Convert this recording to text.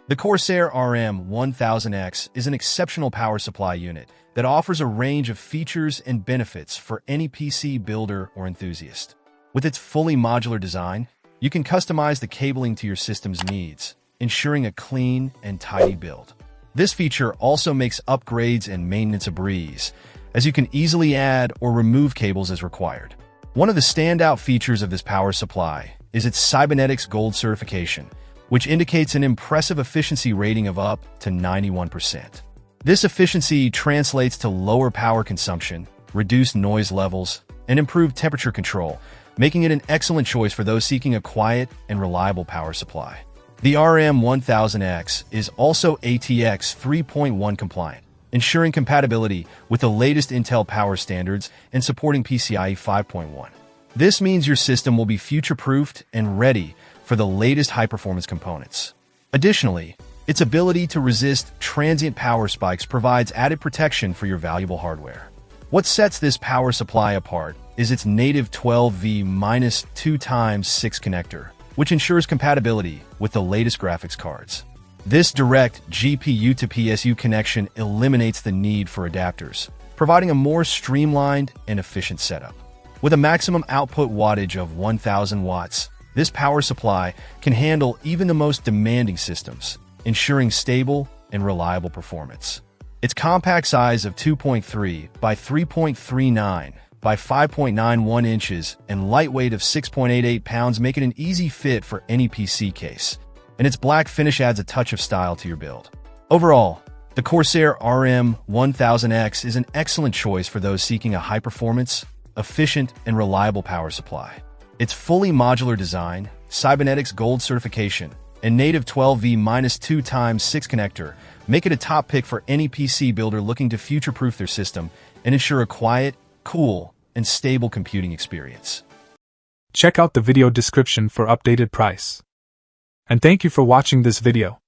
The CORSAIR RM1000x is an exceptional power supply unit that offers a range of features and benefits for any PC builder or enthusiast. With its fully modular design, you can customize the cabling to your system's needs, ensuring a clean and tidy build. This feature also makes upgrades and maintenance a breeze, as you can easily add or remove cables as required. One of the standout features of this power supply is its Cybernetics Gold certification, which indicates an impressive efficiency rating of up to 91%. This efficiency translates to lower power consumption, reduced noise levels, and improved temperature control, making it an excellent choice for those seeking a quiet and reliable power supply. The RM1000X is also ATX 3.1 compliant, ensuring compatibility with the latest Intel power standards and supporting PCIe 5.1. This means your system will be future-proofed and ready for the latest high-performance components. Additionally, its ability to resist transient power spikes provides added protection for your valuable hardware. What sets this power supply apart is its native 12V-2x6 connector, which ensures compatibility with the latest graphics cards. This direct GPU to PSU connection eliminates the need for adapters, providing a more streamlined and efficient setup. With a maximum output wattage of 1,000 watts, this power supply can handle even the most demanding systems, ensuring stable and reliable performance. Its compact size of 2.3 by 3.39 by 5.91 inches and lightweight of 6.88 pounds make it an easy fit for any PC case, and its black finish adds a touch of style to your build. Overall, the CORSAIR RM1000X is an excellent choice for those seeking a high-performance, efficient, and reliable power supply. Its fully modular design, Cybernetics Gold certification, and native 12V-2x6 connector make it a top pick for any PC builder looking to future-proof their system and ensure a quiet, cool, and stable computing experience. Check out the video description for updated price. And thank you for watching this video.